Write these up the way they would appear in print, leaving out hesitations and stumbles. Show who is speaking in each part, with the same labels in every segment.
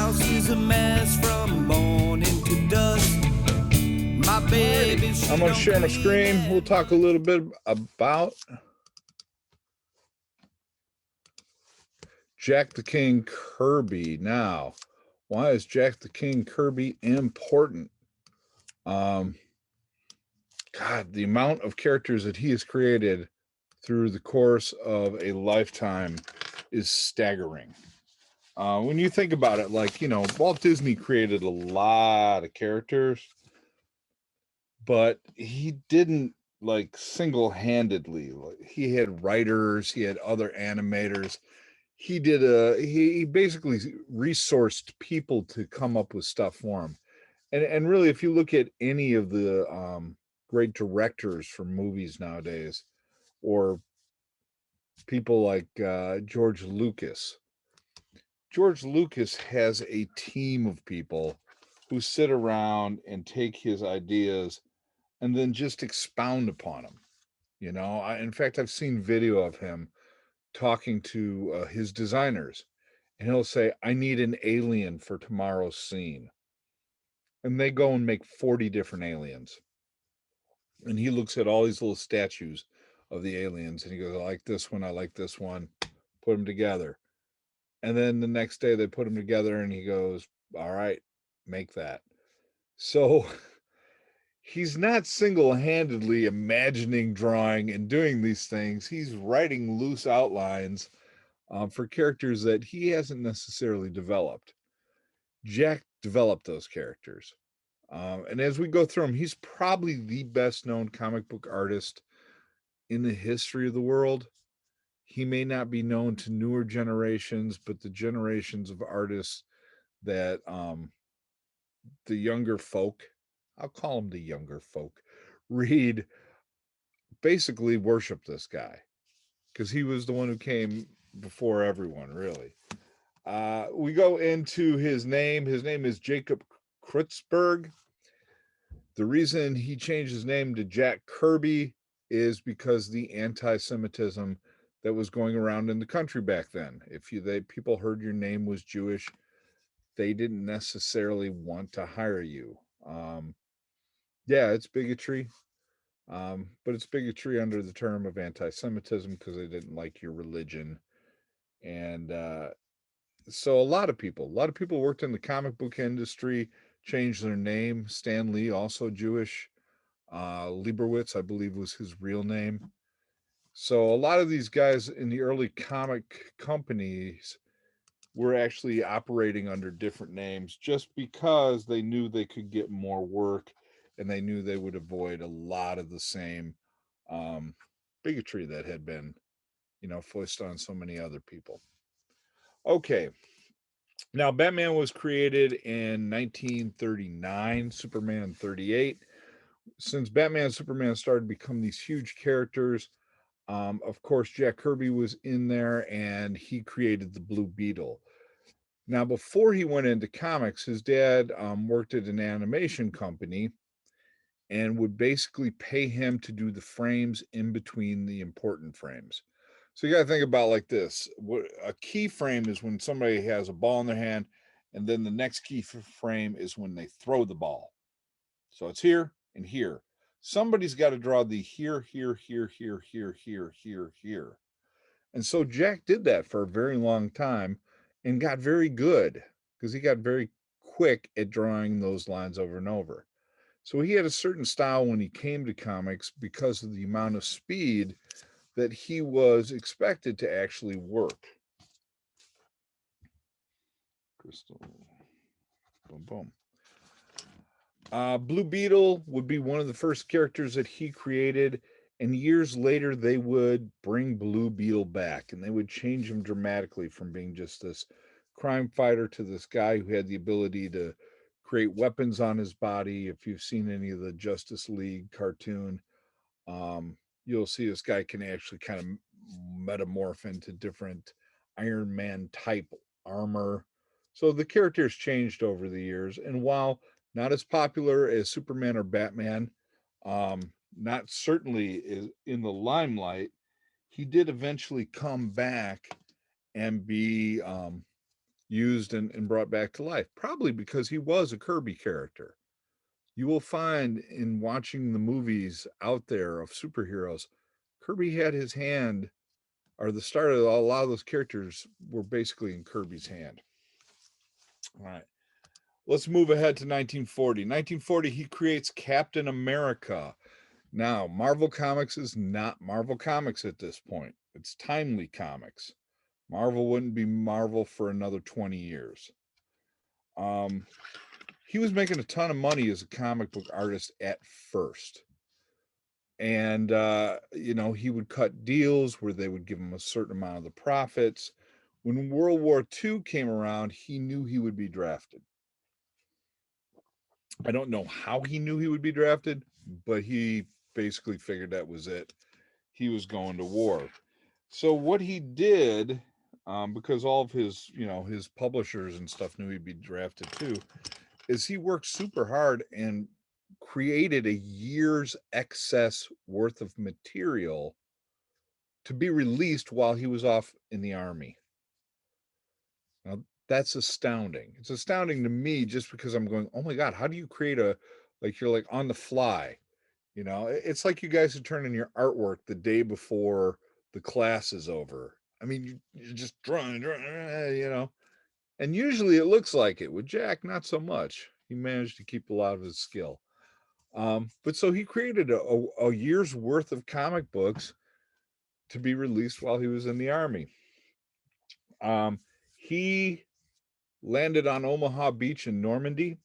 Speaker 1: house is a mess from morning to dusk. My baby,
Speaker 2: I'm going to share my screen. We'll talk a little bit about Jack the King Kirby. Now, why is Jack the King Kirby important? God, the amount of characters that he has created through the course of a lifetime is staggering. When you think about it, like, you know, Walt Disney created a lot of characters, but he didn't like single-handedly. He had writers, he had other animators. He basically resourced people to come up with stuff for him. And really, if you look at any of the great directors for movies nowadays, or people like George Lucas has a team of people who sit around and take his ideas and then just expound upon them. You know, in fact, I've seen video of him talking to his designers, and he'll say, I need an alien for tomorrow's scene. And they go and make 40 different aliens. And he looks at all these little statues of the aliens and he goes, I like this one, I like this one, put them together. And then the next day they put them together and he goes, all right, make that. So he's not single-handedly imagining, drawing, and doing these things. He's writing loose outlines for characters that he hasn't necessarily developed. Jack developed those characters. And as we go through them, he's probably the best known comic book artist in the history of the world. He may not be known to newer generations, but the generations of artists that the younger folk, I'll call them the younger folk, read, basically worship this guy because he was the one who came before everyone, really. We go into his name. His name is Jacob Kreutzberg. The reason he changed his name to Jack Kirby is because the anti-Semitism that was going around in the country back then. If people heard your name was Jewish, they didn't necessarily want to hire you. Yeah, it's bigotry, but it's bigotry under the term of anti-Semitism because they didn't like your religion. And so a lot of people worked in the comic book industry, changed their name. Stan Lee, also Jewish. Lieberwitz, I believe, was his real name. So a lot of these guys in the early comic companies were actually operating under different names just because they knew they could get more work and they knew they would avoid a lot of the same bigotry that had been, you know, foisted on so many other people. Okay. Now, Batman was created in 1939, Superman 38. Since Batman and Superman started to become these huge characters, of course, Jack Kirby was in there and he created the Blue Beetle. Now, before he went into comics, his dad worked at an animation company and would basically pay him to do the frames in between the important frames. So you got to think about like this. A key frame is when somebody has a ball in their hand, and then the next key frame is when they throw the ball. So it's here and here. Somebody's got to draw the here, here, here, here, here, here, here, here. And so Jack did that for a very long time and got very good because he got very quick at drawing those lines over and over. So he had a certain style when he came to comics because of the amount of speed that he was expected to actually work. Crystal. Boom, boom. Blue Beetle would be one of the first characters that he created, and years later they would bring Blue Beetle back and they would change him dramatically from being just this crime fighter to this guy who had the ability to create weapons on his body. If you've seen any of the Justice League cartoon, you'll see this guy can actually kind of metamorph into different Iron Man type armor. So the character's changed over the years, and while not as popular as Superman or Batman, not certainly is in the limelight, he did eventually come back and be used and brought back to life, probably because he was a Kirby character. You will find in watching the movies out there of superheroes, Kirby had his hand, or the start of a lot of those characters were basically in Kirby's hand. All right. Let's move ahead to 1940. 1940, he creates Captain America. Now, Marvel Comics is not Marvel Comics at this point. It's Timely Comics. Marvel wouldn't be Marvel for another 20 years. Um, he was making a ton of money as a comic book artist at first. And, he would cut deals where they would give him a certain amount of the profits. When World War II came around, he knew he would be drafted. I don't know how he knew he would be drafted, but he basically figured that was it. He was going to war. So what he did, because all of his, his publishers and stuff knew he'd be drafted too, is he worked super hard and created a year's excess worth of material to be released while he was off in the army. Now, that's astounding. It's astounding to me just because I'm going, oh my God, how do you create you're like on the fly? It's like you guys are turning your artwork the day before the class is over. I mean, you're just drawing, and usually it looks like it. With Jack, not so much. He managed to keep a lot of his skill. But so he created a year's worth of comic books to be released while he was in the army. He landed on Omaha Beach in Normandy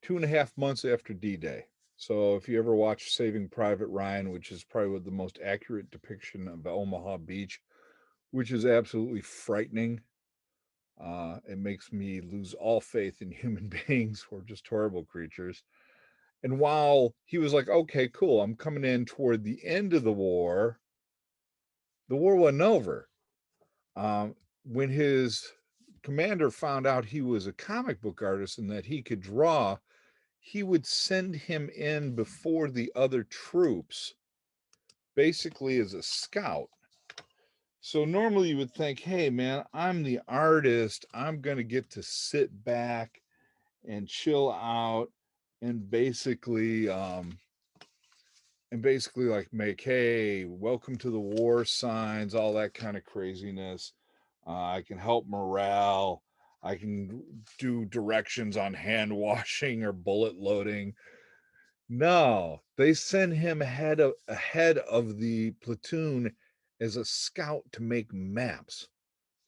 Speaker 2: 2.5 months after D-Day. So if you ever watch Saving Private Ryan, which is probably the most accurate depiction of Omaha Beach, which is absolutely frightening. It makes me lose all faith in human beings. We're just horrible creatures. And while he was like, okay, cool, I'm coming in toward the end of the war wasn't over. When his commander found out he was a comic book artist and that he could draw, he would send him in before the other troops, basically as a scout. So normally you would think, hey man, I'm the artist. I'm going to get to sit back and chill out and basically like make, hey, welcome to the war signs, all that kind of craziness. I can help morale. I can do directions on hand washing or bullet loading. No, they send him ahead of the platoon as a scout to make maps.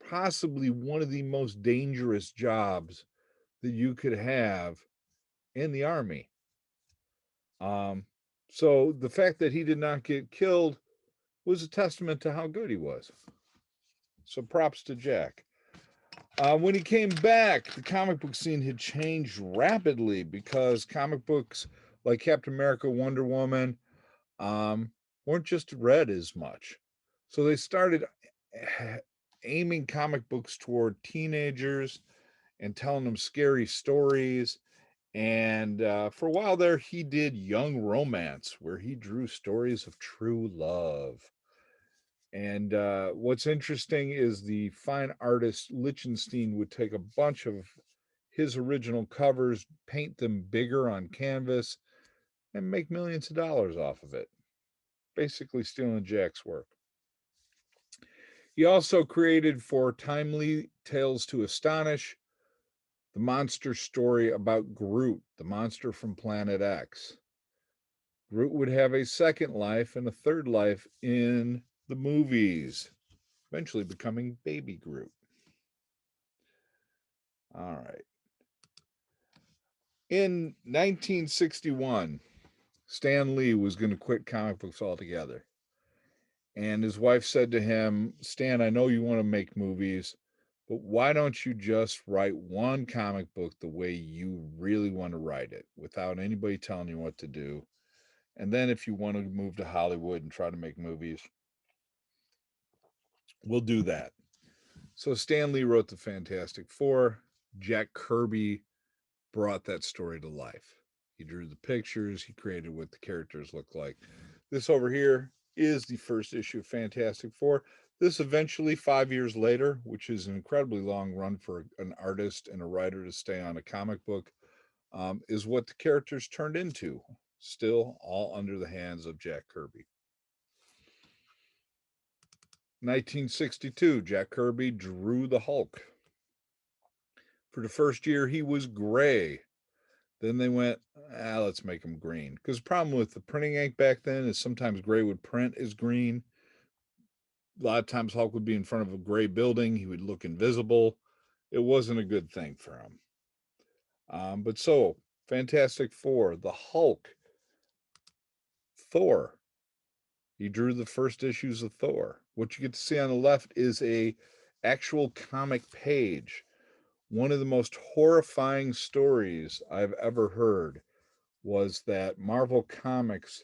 Speaker 2: Possibly one of the most dangerous jobs that you could have in the army. Um, so the fact that he did not get killed was a testament to how good he was. So props to Jack. When he came back, the comic book scene had changed rapidly because comic books like Captain America, Wonder Woman, weren't just read as much. So they started aiming comic books toward teenagers and telling them scary stories. And for a while there, he did young romance, where he drew stories of true love. And what's interesting is the fine artist Lichtenstein would take a bunch of his original covers, paint them bigger on canvas, and make millions of dollars off of it, basically stealing Jack's work. He also created for Timely Tales to Astonish the monster story about Groot, the monster from Planet X. Groot would have a second life and a third life in the movies, eventually becoming Baby Groot. All right. In 1961, Stan Lee was going to quit comic books altogether. And his wife said to him, Stan, I know you want to make movies, but why don't you just write one comic book the way you really want to write it without anybody telling you what to do? And then if you want to move to Hollywood and try to make movies, we'll do that. So Stan Lee wrote the Fantastic Four. Jack Kirby brought that story to life. He drew the pictures, he created what the characters look like. This over here is the first issue of Fantastic Four. This eventually, 5 years later, which is an incredibly long run for an artist and a writer to stay on a comic book, is what the characters turned into, still all under the hands of Jack Kirby. 1962, Jack Kirby drew the Hulk. For the first year, he was gray. Then they went, let's make him green. Because the problem with the printing ink back then is sometimes gray would print as green. A lot of times Hulk would be in front of a gray building. He would look invisible. It wasn't a good thing for him. But so, Fantastic Four, the Hulk, Thor. He drew the first issues of Thor. What you get to see on the left is a actual comic page. One of the most horrifying stories I've ever heard was that Marvel Comics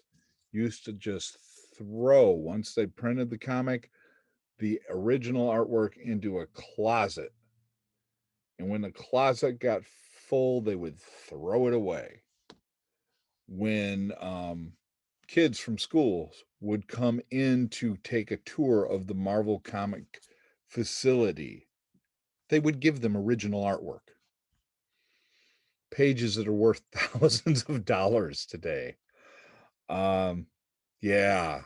Speaker 2: used to just throw, once they printed the comic, the original artwork into a closet. And when the closet got full, they would throw it away. When kids from schools would come in to take a tour of the Marvel comic facility, they would give them original artwork. Pages that are worth thousands of dollars today. Yeah,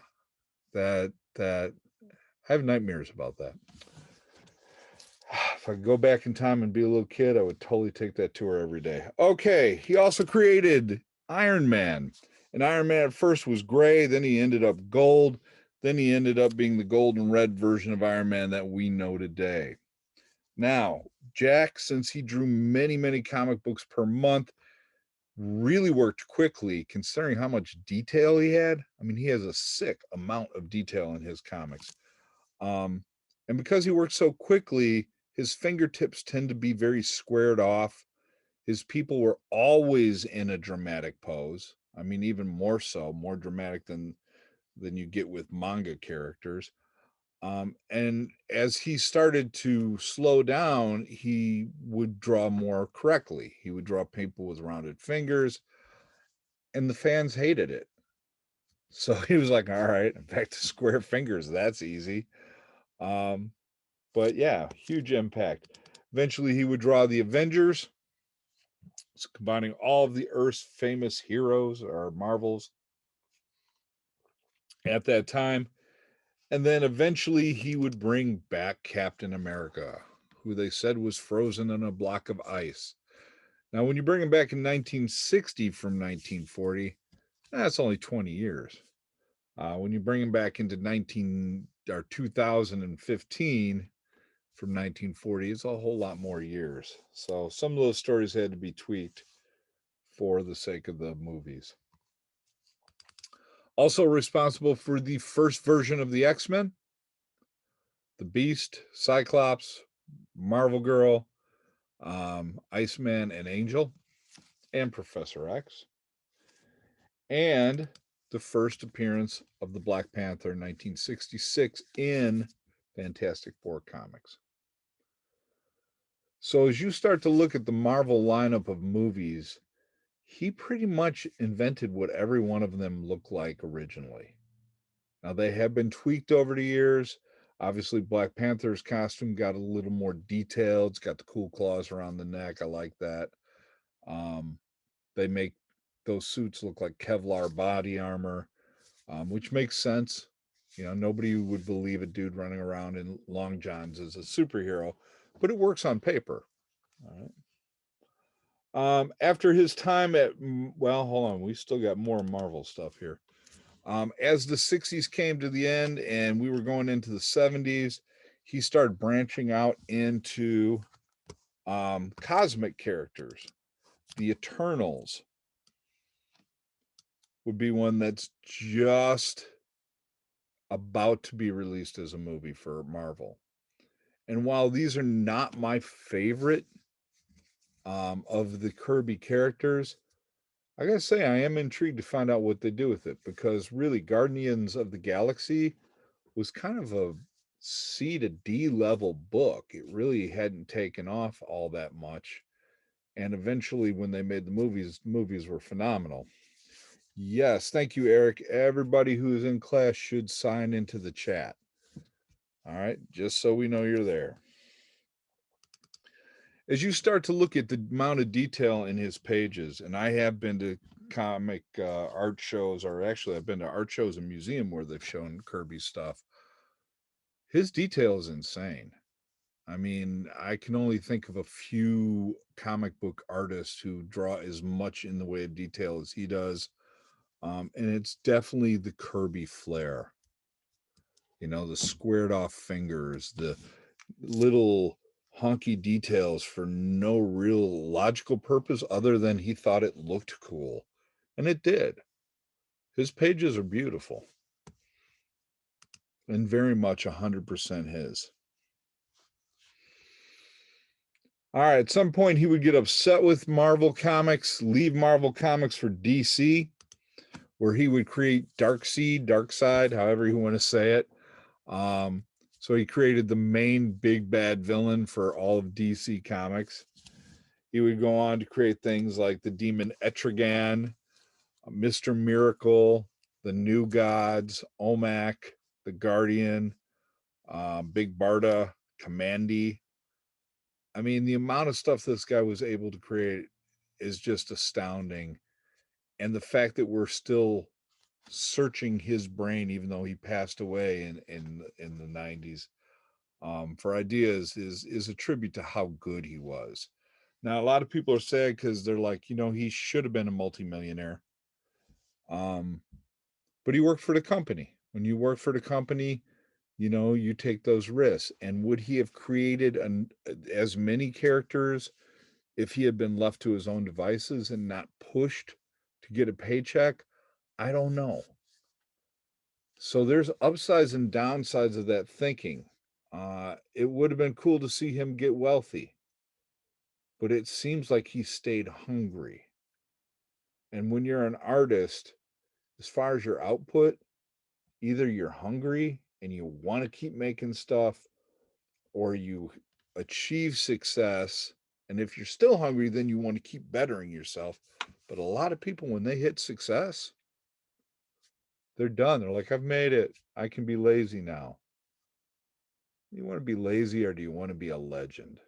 Speaker 2: that I have nightmares about that. If I could go back in time and be a little kid, I would totally take that tour every day. Okay, he also created Iron Man. And Iron Man at first was gray, then he ended up gold, then he ended up being the gold and red version of Iron Man that we know today. Now, Jack, since he drew many, many comic books per month, really worked quickly considering how much detail he had. I mean, he has a sick amount of detail in his comics. And because he worked so quickly, his fingertips tend to be very squared off. His people were always in a dramatic pose. I mean, even more so, more dramatic than you get with manga characters. And as he started to slow down, he would draw more correctly. He would draw people with rounded fingers, and the fans hated it. So he was like, all right, back to square fingers. That's easy. But yeah, huge impact. Eventually, he would draw the Avengers, combining all of the Earth's famous heroes or Marvels at that time. And then eventually, he would bring back Captain America, who they said was frozen in a block of ice. Now, when you bring him back in 1960 from 1940, that's only 20 years. When you bring him back into 2015 from 1940, it's a whole lot more years. So some of those stories had to be tweaked for the sake of the movies. Also responsible for the first version of the X-Men, the Beast, Cyclops, Marvel Girl, Iceman and Angel, and Professor X. And the first appearance of the Black Panther in 1966 in Fantastic Four comics. So as you start to look at the Marvel lineup of movies, he pretty much invented what every one of them looked like originally. Now, they have been tweaked over the years. Obviously, Black Panther's costume got a little more detailed. It's got the cool claws around the neck. I like that. They make those suits look like Kevlar body armor, which makes sense. You know, nobody would believe a dude running around in long johns as a superhero, but it works on paper. All right. After his time at, well, hold on, we still got more Marvel stuff here. As the 60s came to the end and we were going into the 70s, he started branching out into cosmic characters. The Eternals would be one that's just about to be released as a movie for Marvel. And while these are not my favorite of the Kirby characters, I gotta say, I am intrigued to find out what they do with it, because really, Guardians of the Galaxy was kind of a C to D level book. It really hadn't taken off all that much. And eventually, when they made the movies were phenomenal. Yes, thank you, Eric. Everybody who is in class should sign into the chat. All right, just so we know you're there. As you start to look at the amount of detail in his pages, and I have been to comic art shows, or actually I've been to art shows and museum where they've shown Kirby stuff. His detail is insane. I mean, I can only think of a few comic book artists who draw as much in the way of detail as he does. And it's definitely the Kirby flair. You know, the squared off fingers, the little honky details for no real logical purpose other than he thought it looked cool. And it did. His pages are beautiful and very much 100% his. All right, at some point he would get upset with Marvel Comics, leave Marvel Comics for DC, where he would create Darkseid, however you want to say it. So he created the main big bad villain for all of DC Comics. He would go on to create things like the Demon Etrigan, Mr. Miracle, the New Gods, Omak, the Guardian, Big Barda, Commandy. I mean, the amount of stuff this guy was able to create is just astounding. And the fact that we're still searching his brain, even though he passed away in the 90s, for ideas is a tribute to how good he was. Now, a lot of people are sad because they're like, you know, he should have been a multimillionaire. But he worked for the company. When you work for the company, you know, you take those risks. And would he have created as many characters if he had been left to his own devices and not pushed to get a paycheck? I don't know. So there's upsides and downsides of that thinking. It would have been cool to see him get wealthy, but it seems like he stayed hungry. And when you're an artist, as far as your output, either you're hungry and you want to keep making stuff, or you achieve success. And if you're still hungry, then you want to keep bettering yourself. But a lot of people, when they hit success, they're done. They're like, I've made it. I can be lazy now. You want to be lazy, or do you want to be a legend?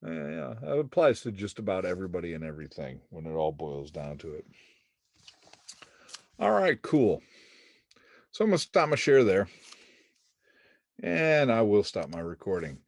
Speaker 2: Yeah, that applies to just about everybody and everything when it all boils down to it. All right, cool. So I'm going to stop my share there. And I will stop my recording.